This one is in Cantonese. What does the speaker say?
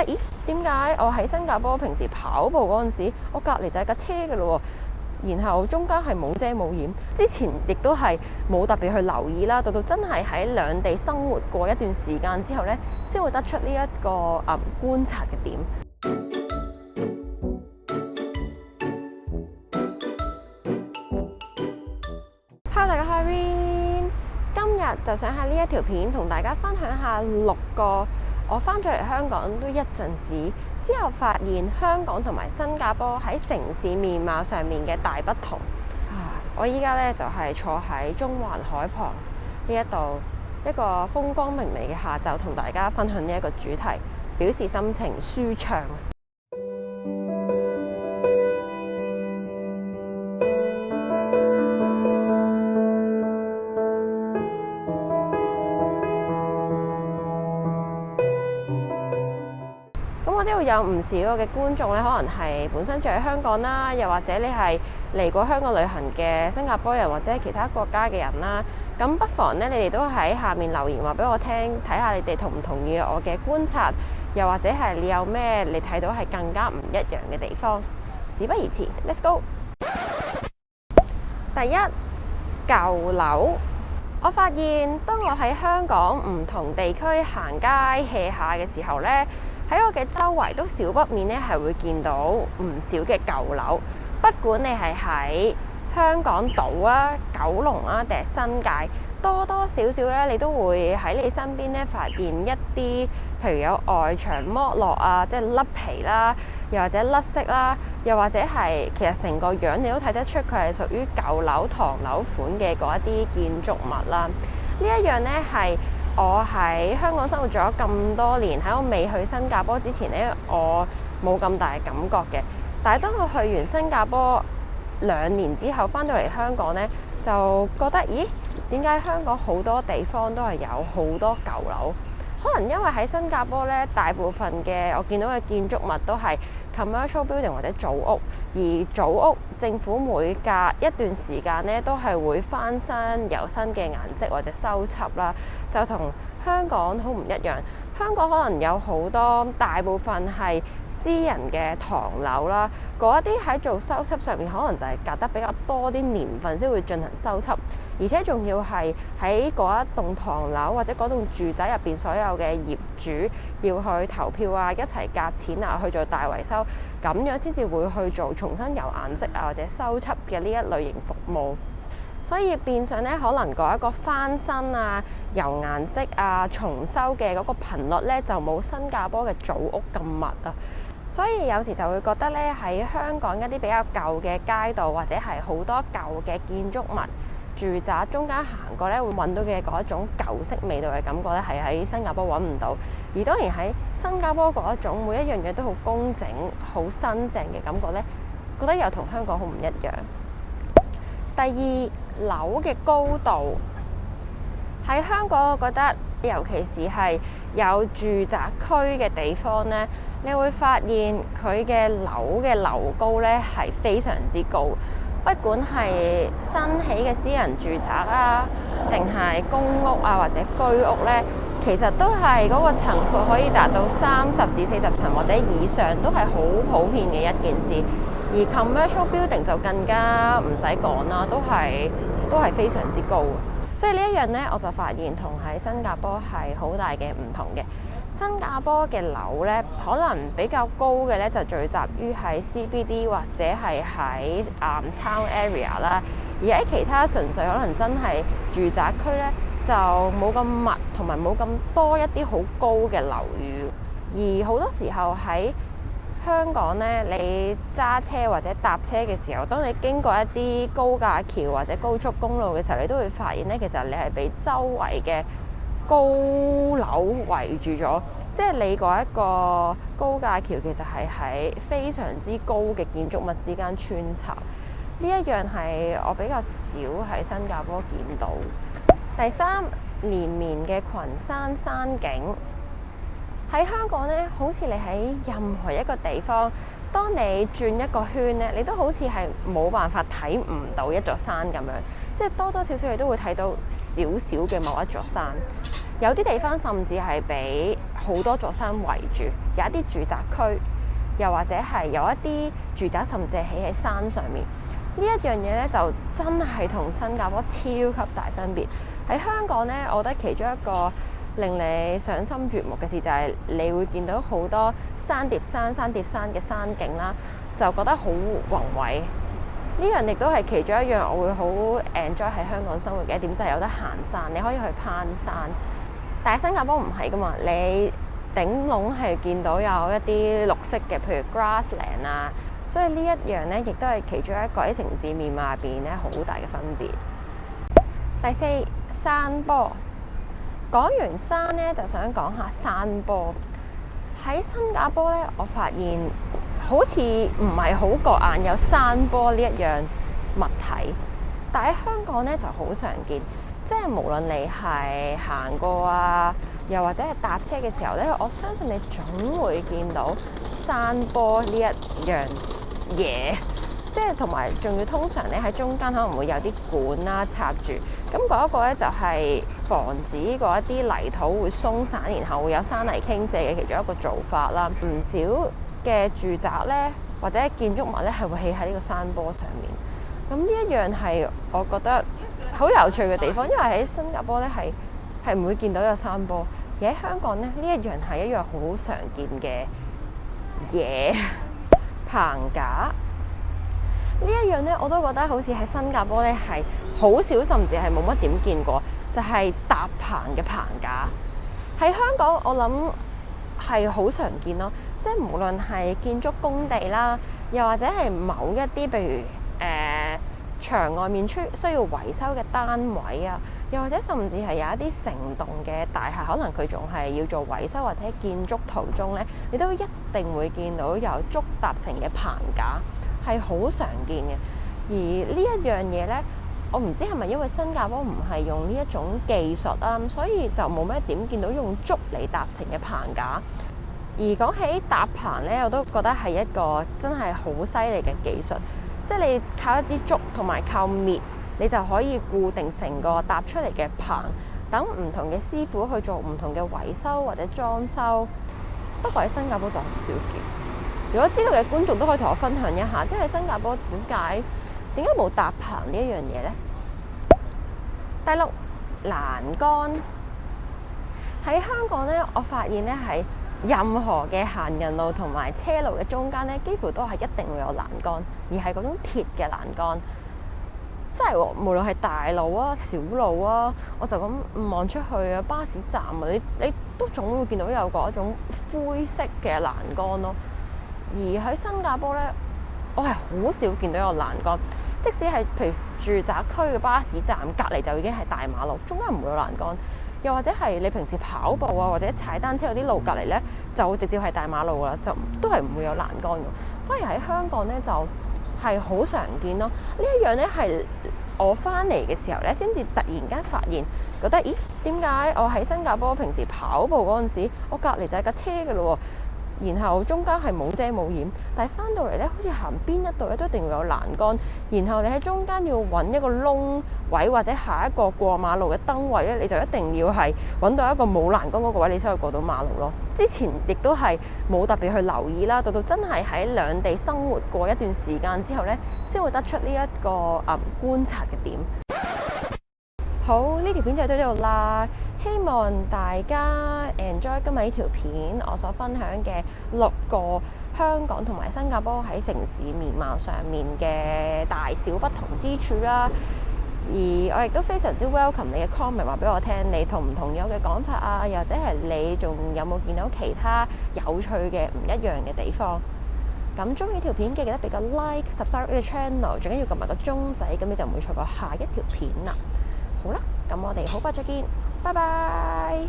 咦？點解我喺新加坡平時跑步嗰陣時，我隔離就係架車㗎咯喎，然後中間係冇遮冇掩。之前亦都係冇特別去留意啦，到真係喺兩地生活過一段時間之後呢，先會得出呢一個觀察嘅點。Hello， 大家好，Irene， 今日就想喺呢一條片同大家分享下6個我翻咗嚟香港都一陣子之後，發現香港同埋新加坡喺城市面貌上面嘅大不同。我依家咧就係坐喺中環海旁呢一度一個風光明媚嘅下晝，同大家分享呢一個主題，表示心情舒暢。我知道有唔少嘅觀眾咧，可能係本身住喺香港啦，又或者你係嚟過香港旅行嘅新加坡人，或者其他國家嘅人啦。咁不妨咧，你哋都喺下面留言話俾我聽，睇下你哋同唔同意我嘅觀察，又或者係你有咩你睇到係更加唔一樣嘅地方。事不宜遲 ，Let's go。第一，舊樓。我發現當我喺香港唔同地區行街 hea 下嘅時候呢，喺我嘅周圍都少不免咧係會見到唔少嘅舊樓，不管你係喺香港島啊、九龍啊定係新界，多多少少咧你都會喺你身邊咧發現一啲，譬如有外牆剝落啊，即係甩皮啦，又或者甩色啦，又或者係其實成個樣你都睇得出佢係屬於舊樓唐樓款嘅嗰一啲建築物啦。呢一樣咧係我喺香港生活咗咁多年，喺我未去新加坡之前咧，我冇咁大嘅感覺嘅。但係當我去完新加坡2年之後，翻到嚟香港咧，就覺得咦，點解香港好多地方都係有好多舊樓？可能因為喺新加坡咧，大部分嘅我見到嘅建築物都係 commercial building 或者組屋，而組屋政府每隔一段時間咧都係會翻新有新嘅顏色或者修葺啦，就同香港好唔一樣。香港可能有好多大部分係私人嘅唐樓啦，嗰一啲喺做修葺上面可能就係隔得比較多啲年份先會進行修葺，而且仲要係喺嗰一棟唐樓或者嗰棟住宅入邊所有嘅業主要去投票啊，一齊夾錢啊去做大維修，咁樣先至會去做重新油顏色啊或者修葺嘅呢一類型服務。所以變相咧，可能嗰一個翻新啊、油顏色啊、重修嘅嗰個頻率咧，就冇新加坡嘅組屋咁密啊。所以有時就會覺得咧，喺香港一啲比較舊嘅街道，或者係好多舊嘅建築物、住宅中間行過咧，會揾到嘅嗰一種舊式味道嘅感覺咧，係喺新加坡揾唔到。而當然喺新加坡嗰一種每一樣嘢都好工整、好新淨嘅感覺咧，覺得又同香港好唔一樣。第二，樓嘅高度喺香港，我覺得尤其是係有住宅區嘅地方呢，你會發現佢嘅樓嘅樓高呢係非常之高，不管係新起嘅私人住宅啊，定係公屋啊或者居屋呢，其實都係嗰個層數可以達到30至40層或者以上，都係好普遍嘅一件事。而 commercial building 就更加唔使講啦，都係非常之高。所以呢一樣呢，我就發現同喺新加坡係好大嘅唔同嘅。新加坡嘅樓呢，可能比較高嘅呢，就聚集於喺 CBD 或者係喺town area 啦。而喺其他純粹可能真係住宅區呢，就冇咁密，同埋冇咁多一啲好高嘅樓宇。而好多時候喺香港咧，你揸車或者搭車嘅時候，當你經過一啲高架橋或者高速公路嘅時候，你都會發現咧，其實你係被周圍嘅高樓圍住咗，即係你嗰一個高架橋其實係喺非常之高嘅建築物之間穿插。呢一樣係我比較少喺新加坡見到。第三，連綿嘅群山山景。喺香港咧，好似你喺任何一個地方，當你轉一個圈咧，你都好似係冇辦法睇唔到一座山咁樣，即係多多少少你都會睇到少少嘅某一座山。有啲地方甚至係俾好多座山圍住，有一啲住宅區，又或者係有一啲住宅甚至係起喺山上面。呢一樣嘢咧就真係同新加坡超級大分別。喺香港咧，我覺得其中一個令你賞心悅目嘅事就係你會見到好多山疊山、山疊山嘅山景啦，就覺得好宏偉。呢樣亦都係其中一樣我會好 enjoy 喺香港生活嘅一點，就係有得行山，你可以去攀山。但係新加坡唔係噶嘛，你頂籠係見到有一啲綠色嘅，譬如 grassland 啊，所以呢一樣咧，亦都係其中一個喺城市面貌入邊咧好大嘅分別。第四，山坡。講完山咧，就想講下山坡。喺新加坡咧，我發現好似唔係好覺眼有山坡呢一樣物體，但喺香港咧就好常見。即係無論你係行過啊，又或者係搭車嘅時候咧，我相信你總會見到山坡呢一樣嘢。即係同埋仲要通常咧喺中間可能會有啲管啦插住，咁嗰一個咧就係防止嗰一啲泥土會鬆散，然後會有山泥傾瀉嘅其中一個做法啦。唔少嘅住宅咧或者建築物咧係會起喺呢個山坡上面。咁呢一樣係我覺得好有趣嘅地方，因為喺新加坡咧係唔會見到有山坡，而喺香港咧呢一樣係一樣好常見嘅嘢。棚架。呢一樣咧，我都覺得好似喺新加坡咧係好少，甚至係冇乜點見過，就係搭棚嘅棚架。喺香港，我諗係好常見咯。即係無論係建築工地啦，又或者係某一啲，譬如牆外面需要維修嘅單位啊，又或者甚至係有一啲成棟嘅大廈，可能佢仲係要做維修或者建築途中咧，你都一定會見到有竹搭成嘅棚架。係好常見嘅，而呢一樣嘢呢，我唔知係咪因為新加坡唔係用呢一種技術啊，所以就冇咩點見到用竹嚟搭成嘅棚架。而講起搭棚呢，我都覺得係一個真係好犀利嘅技術，即係你靠一支竹同埋靠篾，你就可以固定成個搭出嚟嘅棚，等唔同嘅師傅去做唔同嘅維修或者裝修。不過喺新加坡就好少見。如果知道嘅觀眾都可以同我分享一下，即係新加坡點解冇搭棚呢一樣嘢呢？第六，欄杆。喺香港咧，我發現咧係任何嘅行人路同埋車路嘅中間咧，幾乎都係一定會有欄杆，而係嗰種鐵嘅欄杆。即係無論係大路啊、小路啊，我就咁望出去啊，巴士站啊，你都總會見到有嗰種灰色嘅欄杆咯。而喺新加坡咧，我係好少見到有欄杆，即使係譬如住宅區嘅巴士站隔離就已經係大馬路，中間唔會有欄杆。又或者係你平時跑步啊，或者踩單車有啲路隔離咧，就直接係大馬路啦，就都係唔會有欄杆嘅。反而喺香港咧就係好常見咯。呢一樣咧係我翻嚟嘅時候咧，先至突然間發現，覺得咦，點解我喺新加坡平時跑步嗰陣時，我隔離就係架車嘅咯喎。然後中間係冇遮冇掩，但係翻到嚟咧，好似行邊一度咧都一定會有欄杆。然後你喺中間要揾一個窿位或者下一個過馬路嘅燈位咧，你就一定要係揾到一個冇欄杆嗰個位，你先可以過到馬路咯。之前亦都係冇特別去留意啦，到真係喺兩地生活過一段時間之後咧，先會得出呢一個觀察嘅點。好，呢條片就到呢度啦。希望大家 enjoy 今日呢條片，我所分享嘅6個香港同埋新加坡喺城市面貌上面嘅大小不同之處啦。而我亦都非常之 welcome 你嘅 comment， 話俾我聽，你同唔同意我嘅講法啊？又或者係你仲有冇見到其他有趣嘅唔一樣嘅地方？咁中意條片記得俾個 like、subscribe 呢個 channel， 最緊要撳埋個鐘仔，咁你就唔會錯過下一條片啦。好啦，咁我哋好快再見，拜拜。